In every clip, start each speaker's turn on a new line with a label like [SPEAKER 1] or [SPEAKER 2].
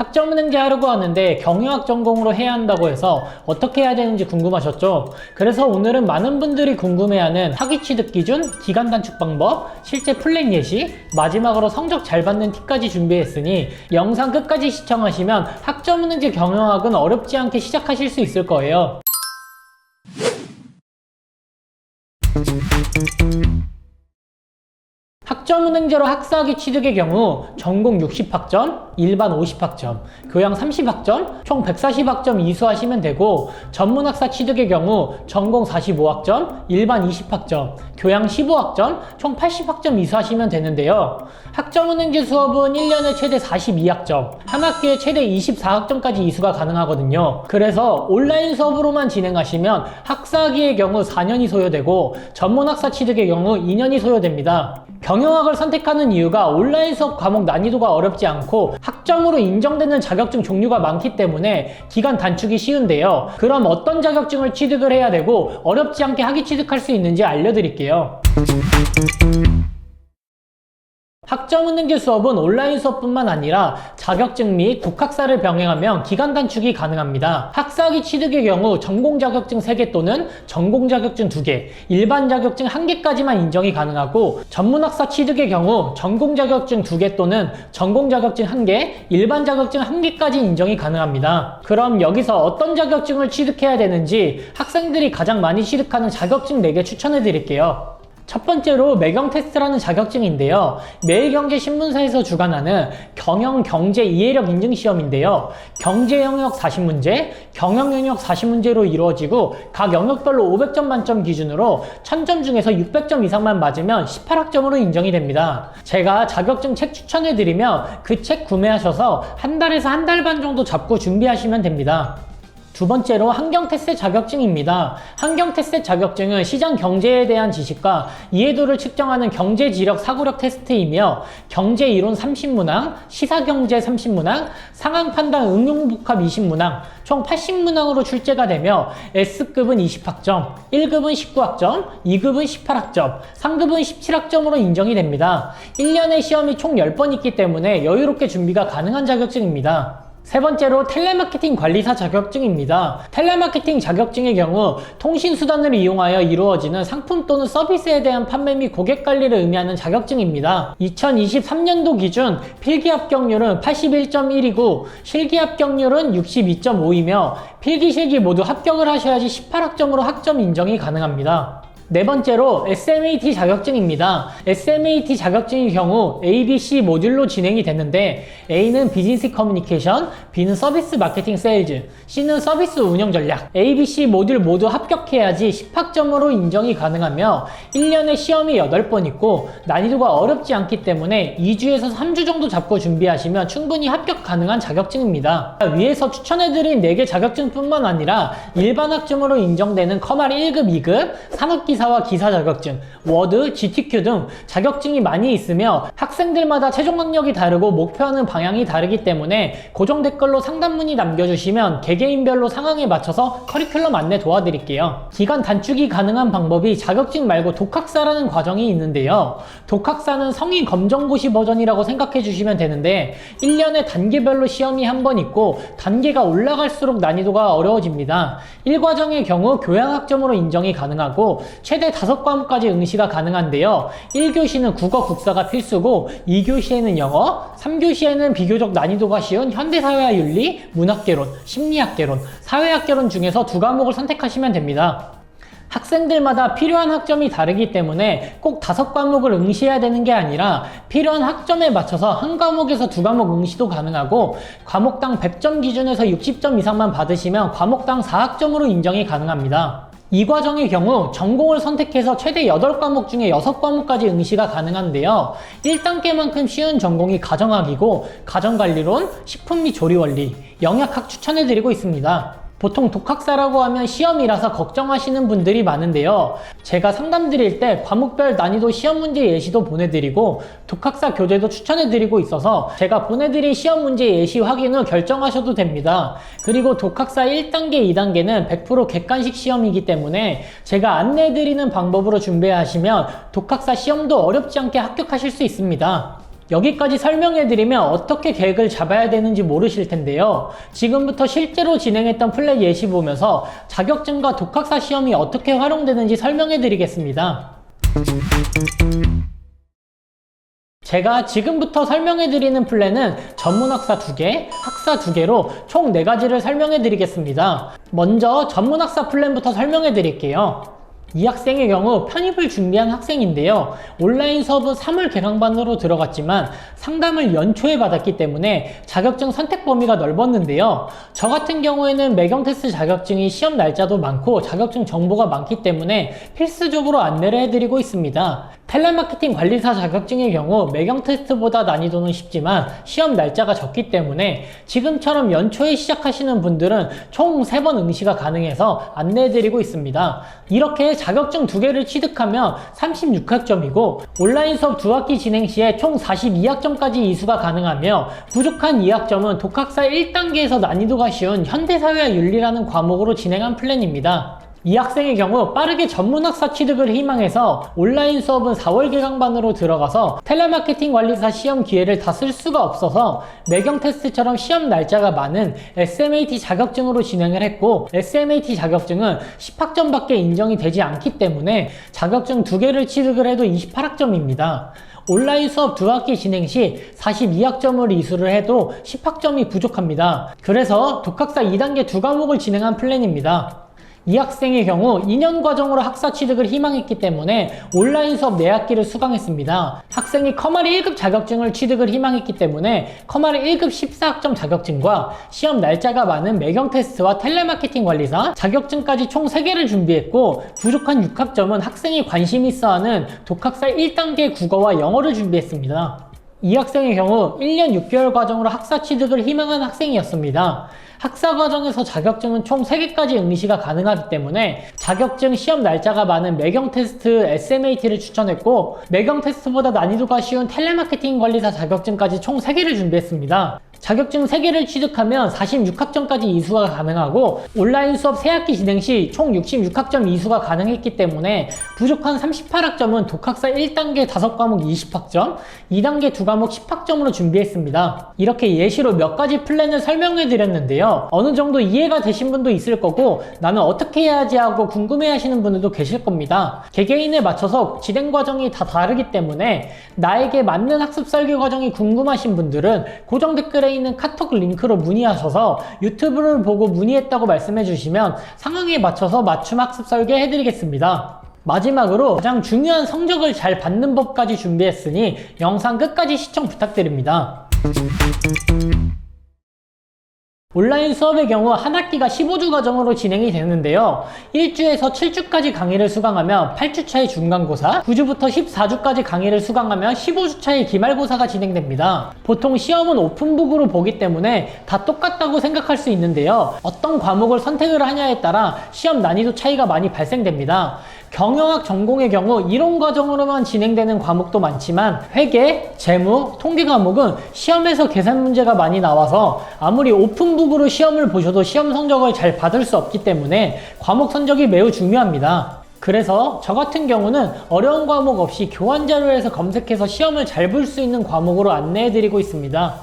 [SPEAKER 1] 학점은행제 하려고 하는데 경영학 전공으로 해야 한다고 해서 어떻게 해야 되는지 궁금하셨죠? 그래서 오늘은 많은 분들이 궁금해하는 학위 취득 기준, 기간 단축 방법, 실제 플랜 예시, 마지막으로 성적 잘 받는 팁까지 준비했으니 영상 끝까지 시청하시면 학점은행제 경영학은 어렵지 않게 시작하실 수 있을 거예요. 학점은행제로 학사학위 취득의 경우 전공 60학점, 일반 50학점, 교양 30학점, 총 140학점 이수하시면 되고, 전문학사 취득의 경우 전공 45학점, 일반 20학점, 교양 15학점, 총 80학점 이수하시면 되는데요. 학점은행제 수업은 1년에 최대 42학점, 한 학기에 최대 24학점까지 이수가 가능하거든요. 그래서 온라인 수업으로만 진행하시면 학사학위의 경우 4년이 소요되고 전문학사 취득의 경우 2년이 소요됩니다. 경영학을 선택하는 이유가 온라인 수업 과목 난이도가 어렵지 않고 학점으로 인정되는 자격증 종류가 많기 때문에 기간 단축이 쉬운데요. 그럼 어떤 자격증을 취득을 해야 되고 어렵지 않게 학위 취득할 수 있는지 알려드릴게요. 학점은행제 수업은 온라인 수업뿐만 아니라 자격증 및 독학사를 병행하면 기간 단축이 가능합니다. 학사학위 취득의 경우 전공 자격증 3개 또는 전공 자격증 2개, 일반 자격증 1개까지만 인정이 가능하고, 전문학사 취득의 경우 전공 자격증 2개 또는 전공 자격증 1개, 일반 자격증 1개까지 인정이 가능합니다. 그럼 여기서 어떤 자격증을 취득해야 되는지 학생들이 가장 많이 취득하는 자격증 4개 추천해 드릴게요. 첫 번째로 매경 테스트라는 자격증인데요. 매일경제신문사에서 주관하는 경영 경제 이해력 인증 시험인데요. 경제 영역 40문제, 경영 영역 40문제로 이루어지고 각 영역별로 500점 만점 기준으로 1000점 중에서 600점 이상만 맞으면 18학점으로 인정이 됩니다. 제가 자격증 책 추천해드리면 그 책 구매하셔서 한 달에서 한 달 반 정도 잡고 준비하시면 됩니다. 두 번째로 환경테스트 자격증입니다. 환경테스트 자격증은 시장 경제에 대한 지식과 이해도를 측정하는 경제지력 사고력 테스트이며 경제이론 30문항, 시사경제 30문항, 상황판단 응용복합 20문항, 총 80문항으로 출제가 되며 S급은 20학점, 1급은 19학점, 2급은 18학점, 3급은 17학점으로 인정이 됩니다. 1년에 시험이 총 10번 있기 때문에 여유롭게 준비가 가능한 자격증입니다. 세 번째로 텔레마케팅 관리사 자격증입니다. 텔레마케팅 자격증의 경우 통신수단을 이용하여 이루어지는 상품 또는 서비스에 대한 판매 및 고객 관리를 의미하는 자격증입니다. 2023년도 기준 필기 합격률은 81.1이고 실기 합격률은 62.5이며 필기 실기 모두 합격을 하셔야지 18학점으로 학점 인정이 가능합니다. 네 번째로 SMAT 자격증입니다. SMAT 자격증의 경우 A, B, C 모듈로 진행이 되는데 A는 비즈니스 커뮤니케이션, B는 서비스 마케팅 세일즈, C는 서비스 운영 전략. A, B, C 모듈 모두 합격해야지 10학점으로 인정이 가능하며 1년에 시험이 8번 있고 난이도가 어렵지 않기 때문에 2주에서 3주 정도 잡고 준비하시면 충분히 합격 가능한 자격증입니다. 위에서 추천해드린 4개 자격증뿐만 아니라 일반 학점으로 인정되는 커말 1급, 2급, 산업기사와 기사 자격증, 워드, GTQ 등 자격증이 많이 있으며 학생들마다 최종 학력이 다르고 목표하는 방향이 다르기 때문에 고정 댓글로 상담 문의 남겨주시면 개개인별로 상황에 맞춰서 커리큘럼 안내 도와드릴게요. 기간 단축이 가능한 방법이 자격증 말고 독학사라는 과정이 있는데요. 독학사는 성인 검정고시 버전이라고 생각해 주시면 되는데 1년에 단계별로 시험이 한 번 있고 단계가 올라갈수록 난이도가 어려워집니다. 1과정의 경우 교양학점으로 인정이 가능하고 최대 5과목까지 응시가 가능한데요. 1교시는 국어 국사가 필수고 2교시에는 영어, 3교시에는 비교적 난이도가 쉬운 현대사회와 윤리, 문학개론, 심리학개론, 사회학개론 중에서 2과목을 선택하시면 됩니다. 학생들마다 필요한 학점이 다르기 때문에 꼭 5과목을 응시해야 되는 게 아니라 필요한 학점에 맞춰서 한 과목에서 2과목 응시도 가능하고 과목당 100점 기준에서 60점 이상만 받으시면 과목당 4학점으로 인정이 가능합니다. 이 과정의 경우 전공을 선택해서 최대 8과목 중에 6과목까지 응시가 가능한데요. 1단계만큼 쉬운 전공이 가정학이고 가정관리론, 식품 및 조리원리, 영양학 추천해드리고 있습니다. 보통 독학사라고 하면 시험이라서 걱정하시는 분들이 많은데요. 제가 상담 드릴 때 과목별 난이도 시험 문제 예시도 보내드리고 독학사 교재도 추천해드리고 있어서 제가 보내드린 시험 문제 예시 확인 후 결정하셔도 됩니다. 그리고 독학사 1단계, 2단계는 100% 객관식 시험이기 때문에 제가 안내해드리는 방법으로 준비하시면 독학사 시험도 어렵지 않게 합격하실 수 있습니다. 여기까지 설명해드리면 어떻게 계획을 잡아야 되는지 모르실 텐데요. 지금부터 실제로 진행했던 플랫 예시 보면서 자격증과 독학사 시험이 어떻게 활용되는지 설명해드리겠습니다. 제가 지금부터 설명해드리는 플랜은 전문학사 2개, 학사 2개로 총 4가지를 설명해드리겠습니다. 먼저 전문학사 플랜부터 설명해드릴게요. 이 학생의 경우 편입을 준비한 학생인데요. 온라인 수업은 3월 개강반으로 들어갔지만 상담을 연초에 받았기 때문에 자격증 선택 범위가 넓었는데요. 저 같은 경우에는 매경 테스트 자격증이 시험 날짜도 많고 자격증 정보가 많기 때문에 필수적으로 안내를 해드리고 있습니다. 텔레마케팅 관리사 자격증의 경우 매경 테스트보다 난이도는 쉽지만 시험 날짜가 적기 때문에 지금처럼 연초에 시작하시는 분들은 총 3번 응시가 가능해서 안내해드리고 있습니다. 이렇게 자격증 2개를 취득하면 36학점이고 온라인 수업 2학기 진행 시에 총 42학점까지 이수가 가능하며 부족한 2학점은 독학사 1단계에서 난이도가 쉬운 현대사회와 윤리라는 과목으로 진행한 플랜입니다. 이 학생의 경우 빠르게 전문학사 취득을 희망해서 온라인 수업은 4월 개강반으로 들어가서 텔레마케팅 관리사 시험 기회를 다 쓸 수가 없어서 매경 테스트처럼 시험 날짜가 많은 SMAT 자격증으로 진행을 했고 SMAT 자격증은 10학점밖에 인정이 되지 않기 때문에 자격증 2개를 취득을 해도 28학점입니다. 온라인 수업 2학기 진행 시 42학점을 이수를 해도 10학점이 부족합니다. 그래서 독학사 2단계 2과목을 진행한 플랜입니다. 이 학생의 경우 2년 과정으로 학사 취득을 희망했기 때문에 온라인 수업 4학기를 수강했습니다. 학생이 커마리 1급 자격증을 취득을 희망했기 때문에 커마리 1급 14학점 자격증과 시험 날짜가 많은 매경 테스트와 텔레마케팅 관리사 자격증까지 총 3개를 준비했고 부족한 6학점은 학생이 관심 있어 하는 독학사 1단계 국어와 영어를 준비했습니다. 이 학생의 경우 1년 6개월 과정으로 학사 취득을 희망한 학생이었습니다. 학사 과정에서 자격증은 총 3개까지 응시가 가능하기 때문에 자격증 시험 날짜가 많은 매경 테스트 SMAT를 추천했고 매경 테스트보다 난이도가 쉬운 텔레마케팅 관리사 자격증까지 총 3개를 준비했습니다. 자격증 3개를 취득하면 46학점까지 이수가 가능하고 온라인 수업 3학기 진행 시 총 66학점 이수가 가능했기 때문에 부족한 38학점은 독학사 1단계 5과목 20학점, 2단계 2과목 10학점으로 준비했습니다. 이렇게 예시로 몇 가지 플랜을 설명해 드렸는데요. 어느 정도 이해가 되신 분도 있을 거고 나는 어떻게 해야지 하고 궁금해 하시는 분들도 계실 겁니다. 개개인에 맞춰서 진행 과정이 다 다르기 때문에 나에게 맞는 학습 설계 과정이 궁금하신 분들은 고정 댓글에 있는 카톡 링크로 문의하셔서 유튜브를 보고 문의했다고 말씀해 주시면 상황에 맞춰서 맞춤 학습 설계 해드리겠습니다. 마지막으로 가장 중요한 성적을 잘 받는 법까지 준비했으니 영상 끝까지 시청 부탁드립니다. 온라인 수업의 경우 한 학기가 15주 과정으로 진행이 되는데요. 1주에서 7주까지 강의를 수강하면 8주차의 중간고사, 9주부터 14주까지 강의를 수강하면 15주차의 기말고사가 진행됩니다. 보통 시험은 오픈북으로 보기 때문에 다 똑같다고 생각할 수 있는데요. 어떤 과목을 선택을 하냐에 따라 시험 난이도 차이가 많이 발생됩니다. 경영학 전공의 경우 이론 과정으로만 진행되는 과목도 많지만 회계, 재무, 통계 과목은 시험에서 계산 문제가 많이 나와서 아무리 오픈북으로 시험을 보셔도 시험 성적을 잘 받을 수 없기 때문에 과목 선적이 매우 중요합니다. 그래서 저 같은 경우는 어려운 과목 없이 교환 자료에서 검색해서 시험을 잘 볼 수 있는 과목으로 안내해드리고 있습니다.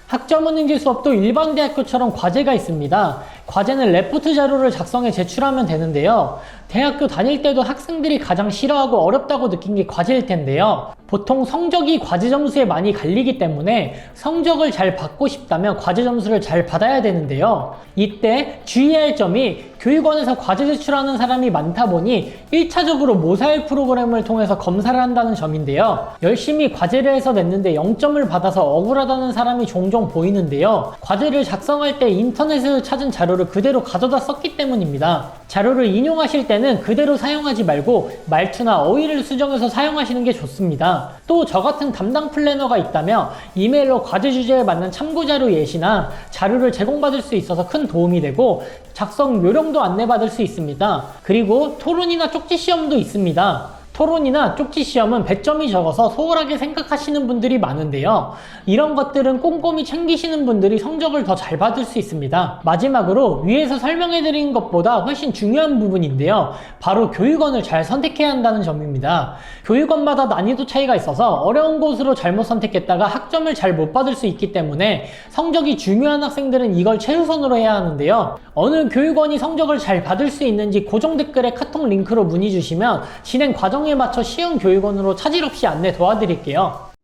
[SPEAKER 1] 학점은행지 수업도 일반 대학교처럼 과제가 있습니다. 과제는 레포트 자료를 작성해 제출하면 되는데요. 대학교 다닐 때도 학생들이 가장 싫어하고 어렵다고 느낀 게 과제일 텐데요. 보통 성적이 과제 점수에 많이 갈리기 때문에 성적을 잘 받고 싶다면 과제 점수를 잘 받아야 되는데요. 이때 주의할 점이 교육원에서 과제 제출하는 사람이 많다 보니 1차적으로 모사일 프로그램을 통해서 검사를 한다는 점인데요. 열심히 과제를 해서 냈는데 0점을 받아서 억울하다는 사람이 종종 보이는데요. 과제를 작성할 때 인터넷에서 찾은 자료를 그대로 가져다 썼기 때문입니다. 자료를 인용하실 때는 그대로 사용하지 말고 말투나 어휘를 수정해서 사용하시는 게 좋습니다. 또 저 같은 담당 플래너가 있다면 이메일로 과제 주제에 맞는 참고자료 예시나 자료를 제공받을 수 있어서 큰 도움이 되고 작성 요령도 안내받을 수 있습니다. 그리고 토론이나 쪽지 시험도 있습니다. 토론이나 쪽지 시험은 배점이 적어서 소홀하게 생각하시는 분들이 많은데요. 이런 것들은 꼼꼼히 챙기시는 분들이 성적을 더 잘 받을 수 있습니다. 마지막으로 위에서 설명해드린 것보다 훨씬 중요한 부분인데요. 바로 교육원을 잘 선택해야 한다는 점입니다. 교육원마다 난이도 차이가 있어서 어려운 곳으로 잘못 선택했다가 학점을 잘 못 받을 수 있기 때문에 성적이 중요한 학생들은 이걸 최우선으로 해야 하는데요. 어느 교육원이 성적을 잘 받을 수 있는지 고정 댓글에 카톡 링크로 문의 주시면 진행 과정에 맞춰 쉬운 교육원으로 차질 없이 안내 도와드릴게요.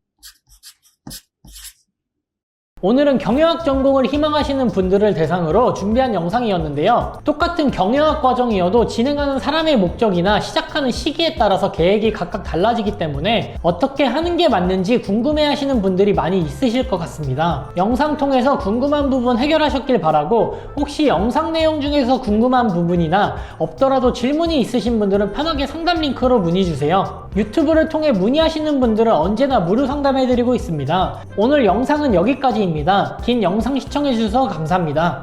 [SPEAKER 1] 오늘은 경영학 전공을 희망하시는 분들을 대상으로 준비한 영상이었는데요. 똑같은 경영학 과정이어도 진행하는 사람의 목적이나 시작하는 시기에 따라서 계획이 각각 달라지기 때문에 어떻게 하는 게 맞는지 궁금해하시는 분들이 많이 있으실 것 같습니다. 영상 통해서 궁금한 부분 해결하셨길 바라고, 혹시 영상 내용 중에서 궁금한 부분이나 없더라도 질문이 있으신 분들은 편하게 상담 링크로 문의 주세요. 유튜브를 통해 문의하시는 분들은 언제나 무료 상담해드리고 있습니다. 오늘 영상은 여기까지입니다. 긴 영상 시청해주셔서 감사합니다.